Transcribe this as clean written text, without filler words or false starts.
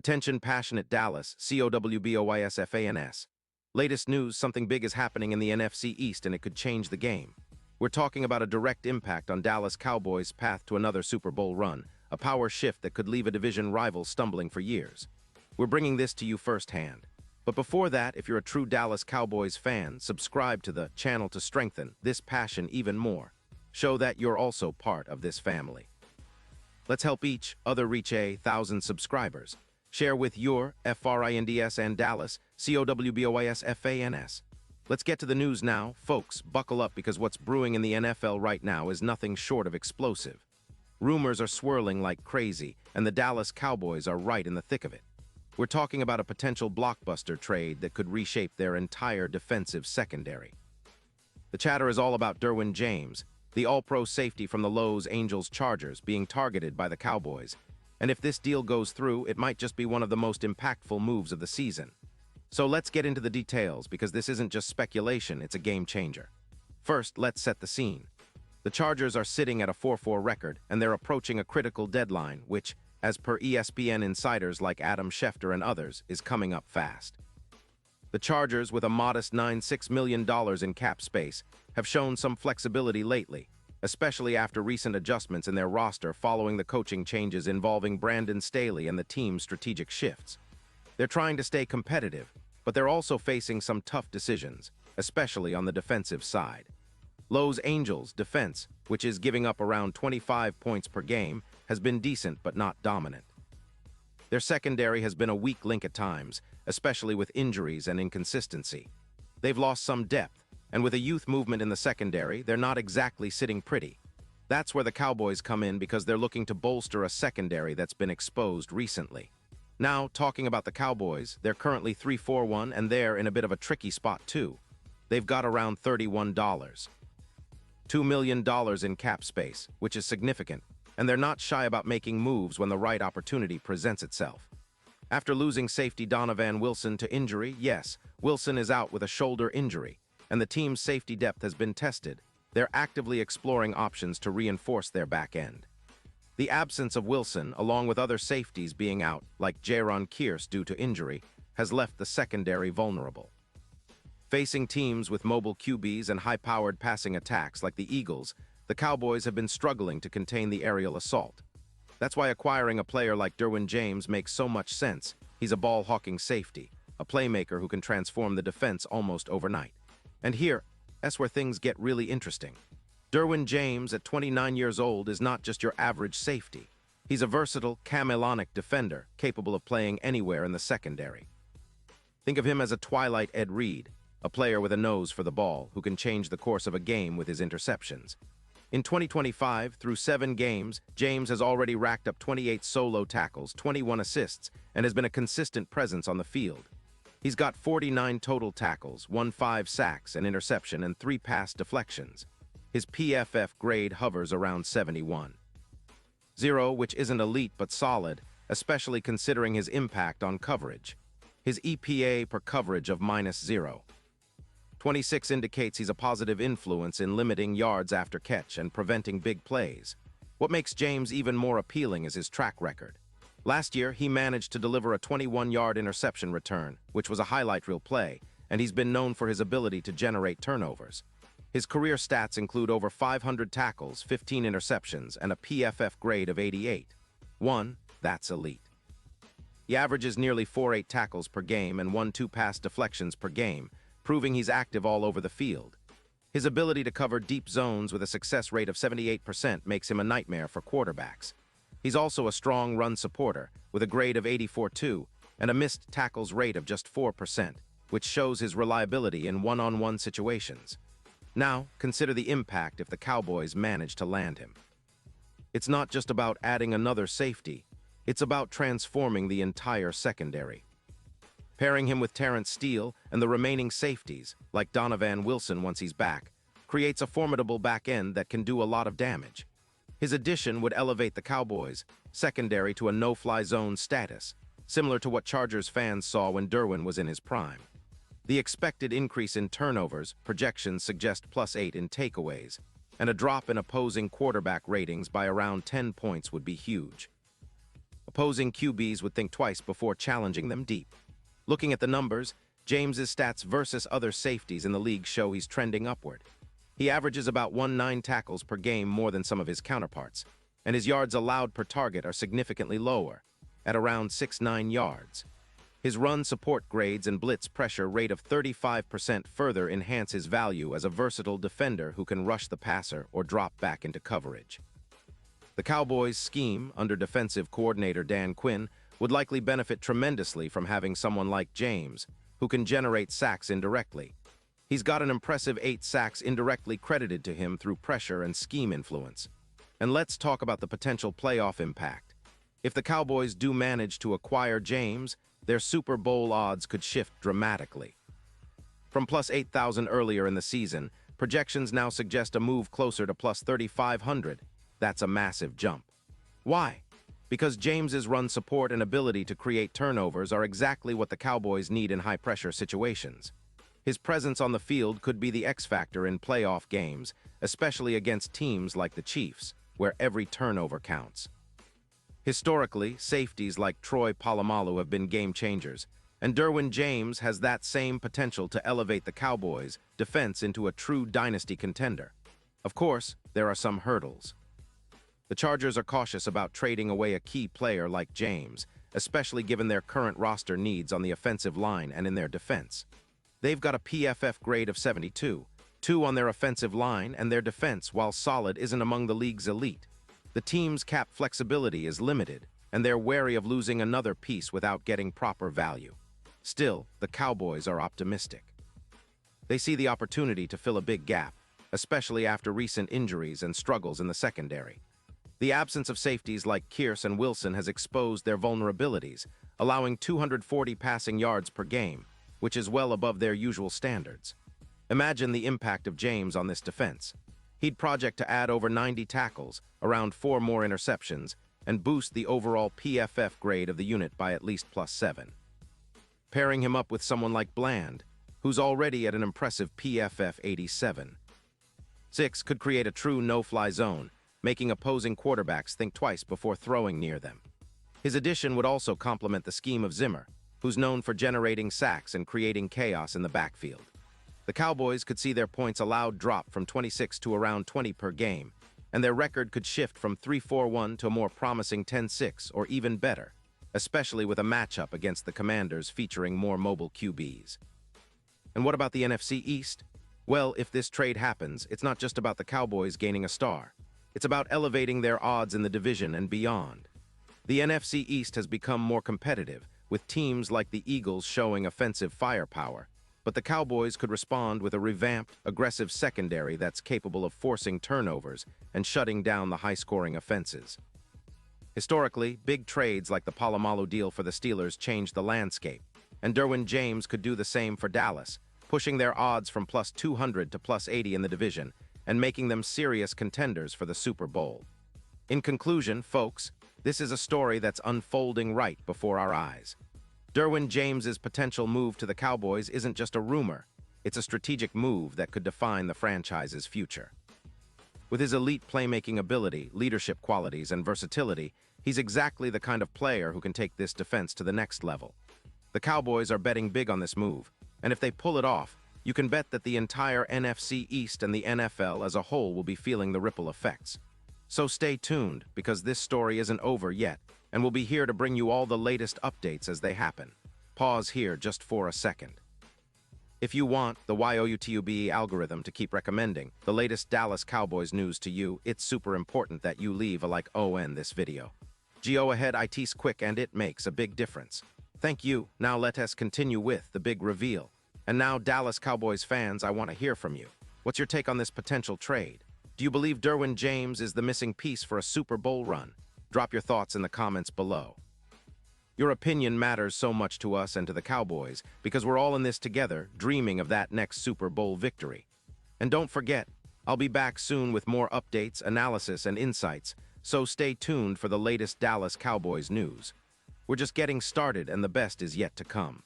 Attention passionate Dallas, COWBOYS. Latest news, something big is happening in the NFC East and it could change the game. We're talking about a direct impact on Dallas Cowboys' path to another Super Bowl run, a power shift that could leave a division rival stumbling for years. We're bringing this to you firsthand. But before that, if you're a true Dallas Cowboys fan, subscribe to the channel to strengthen this passion even more. Show that you're also part of this family. Let's help each other reach 1,000 subscribers. Share with your FRINDS and Dallas, COWBOYS. Let's get to the news now. Folks, buckle up because what's brewing in the NFL right now is nothing short of explosive. Rumors are swirling like crazy, and the Dallas Cowboys are right in the thick of it. We're talking about a potential blockbuster trade that could reshape their entire defensive secondary. The chatter is all about Derwin James, the all-pro safety from the Los Angeles Chargers, being targeted by the Cowboys. And if this deal goes through, it might just be one of the most impactful moves of the season. So let's get into the details, because this isn't just speculation, it's a game changer. First, let's set the scene. The Chargers are sitting at a 4-4 record, and they're approaching a critical deadline, which, as per ESPN insiders like Adam Schefter and others, is coming up fast. The Chargers, with a modest $96 million in cap space, have shown some flexibility lately, especially after recent adjustments in their roster following the coaching changes involving Brandon Staley and the team's strategic shifts. They're trying to stay competitive, but they're also facing some tough decisions, especially on the defensive side. Los Angeles' defense, which is giving up around 25 points per game, has been decent but not dominant. Their secondary has been a weak link at times, especially with injuries and inconsistency. They've lost some depth, and with a youth movement in the secondary, they're not exactly sitting pretty. That's where the Cowboys come in, because they're looking to bolster a secondary that's been exposed recently. Now, talking about the Cowboys, they're currently 3-4-1, and they're in a bit of a tricky spot too. They've got around $31. $2 million in cap space, which is significant, and they're not shy about making moves when the right opportunity presents itself. After losing safety Donovan Wilson to injury, yes, Wilson is out with a shoulder injury, and the team's safety depth has been tested. They're actively exploring options to reinforce their back end. The absence of Wilson, along with other safeties being out, like Jaron Kearse due to injury, has left the secondary vulnerable. Facing teams with mobile QBs and high-powered passing attacks like the Eagles, the Cowboys have been struggling to contain the aerial assault. That's why acquiring a player like Derwin James makes so much sense. He's a ball-hawking safety, a playmaker who can transform the defense almost overnight. And that's where things get really interesting. Derwin James, at 29 years old, is not just your average safety. He's a versatile, chameleonic defender, capable of playing anywhere in the secondary. Think of him as a Twilight Ed Reed, a player with a nose for the ball who can change the course of a game with his interceptions. In 2025, through 7 games, James has already racked up 28 solo tackles, 21 assists, and has been a consistent presence on the field. He's got 49 total tackles, 5 sacks, an interception, and 3 pass deflections. His PFF grade hovers around 71. 0, which isn't elite but solid, especially considering his impact on coverage. His EPA per coverage of -0. 26 indicates he's a positive influence in limiting yards after catch and preventing big plays. What makes James even more appealing is his track record. Last year, he managed to deliver a 21-yard interception return, which was a highlight reel play, and he's been known for his ability to generate turnovers. His career stats include over 500 tackles, 15 interceptions, and a PFF grade of 88. That's elite. He averages nearly 4.8 tackles per game and 1-2 pass deflections per game, proving he's active all over the field. His ability to cover deep zones with a success rate of 78% makes him a nightmare for quarterbacks. He's also a strong run supporter, with a grade of 84.2 and a missed tackles rate of just 4%, which shows his reliability in one-on-one situations. Now, consider the impact if the Cowboys manage to land him. It's not just about adding another safety, it's about transforming the entire secondary. Pairing him with Terrence Steele and the remaining safeties, like Donovan Wilson once he's back, creates a formidable back end that can do a lot of damage. His addition would elevate the Cowboys' secondary to a no-fly zone status, similar to what Chargers fans saw when Derwin was in his prime. The expected increase in turnovers projections suggest +8 in takeaways, and a drop in opposing quarterback ratings by around 10 points would be huge. Opposing QBs would think twice before challenging them deep. Looking at the numbers, James's stats versus other safeties in the league show he's trending upward. He averages about 1.9 tackles per game more than some of his counterparts, and his yards allowed per target are significantly lower, at around 6.9 yards. His run support grades and blitz pressure rate of 35% further enhance his value as a versatile defender who can rush the passer or drop back into coverage. The Cowboys' scheme, under defensive coordinator Dan Quinn, would likely benefit tremendously from having someone like James, who can generate sacks indirectly. He's got an impressive 8 sacks indirectly credited to him through pressure and scheme influence. And let's talk about the potential playoff impact. If the Cowboys do manage to acquire James, their Super Bowl odds could shift dramatically. From plus 8,000 earlier in the season, projections now suggest a move closer to plus 3,500. That's a massive jump. Why? Because James's run support and ability to create turnovers are exactly what the Cowboys need in high-pressure situations. His presence on the field could be the X-factor in playoff games, especially against teams like the Chiefs, where every turnover counts. Historically, safeties like Troy Polamalu have been game-changers, and Derwin James has that same potential to elevate the Cowboys' defense into a true dynasty contender. Of course, there are some hurdles. The Chargers are cautious about trading away a key player like James, especially given their current roster needs on the offensive line and in their defense. They've got a PFF grade of 72, 2 on their offensive line, and their defense, while solid, isn't among the league's elite. The team's cap flexibility is limited, and they're wary of losing another piece without getting proper value. Still, the Cowboys are optimistic. They see the opportunity to fill a big gap, especially after recent injuries and struggles in the secondary. The absence of safeties like Kearse and Wilson has exposed their vulnerabilities, allowing 240 passing yards per game, which is well above their usual standards. Imagine the impact of James on this defense. He'd project to add over 90 tackles, around 4 more interceptions, and boost the overall PFF grade of the unit by at least plus 7. Pairing him up with someone like Bland, who's already at an impressive PFF 87. 6 could create a true no-fly zone, making opposing quarterbacks think twice before throwing near them. His addition would also complement the scheme of Zimmer, who's known for generating sacks and creating chaos in the backfield. The Cowboys could see their points allowed drop from 26 to around 20 per game, and their record could shift from 3-4-1 to a more promising 10-6 or even better, especially with a matchup against the Commanders featuring more mobile QBs. And what about the NFC East? Well, if this trade happens, it's not just about the Cowboys gaining a star. It's about elevating their odds in the division and beyond. The NFC East has become more competitive, with teams like the Eagles showing offensive firepower, but the Cowboys could respond with a revamped, aggressive secondary that's capable of forcing turnovers and shutting down the high-scoring offenses. Historically, big trades like the Polamalu deal for the Steelers changed the landscape, and Derwin James could do the same for Dallas, pushing their odds from plus 200 to plus 80 in the division, and making them serious contenders for the Super Bowl. In conclusion, folks, this is a story that's unfolding right before our eyes. Derwin James's potential move to the Cowboys isn't just a rumor, it's a strategic move that could define the franchise's future. With his elite playmaking ability, leadership qualities, and versatility, he's exactly the kind of player who can take this defense to the next level. The Cowboys are betting big on this move, and if they pull it off, you can bet that the entire NFC East and the NFL as a whole will be feeling the ripple effects. So stay tuned, because this story isn't over yet, and we'll be here to bring you all the latest updates as they happen. Pause here just for a second. If you want the YOUTUBE algorithm to keep recommending the latest Dallas Cowboys news to you, it's super important that you leave a like on this video. Go ahead, it's quick and it makes a big difference. Thank you. Now let us continue with the big reveal. And now, Dallas Cowboys fans, I want to hear from you. What's your take on this potential trade? Do you believe Derwin James is the missing piece for a Super Bowl run? Drop your thoughts in the comments below. Your opinion matters so much to us and to the Cowboys because we're all in this together, dreaming of that next Super Bowl victory. And don't forget, I'll be back soon with more updates, analysis, and insights, so stay tuned for the latest Dallas Cowboys news. We're just getting started and the best is yet to come.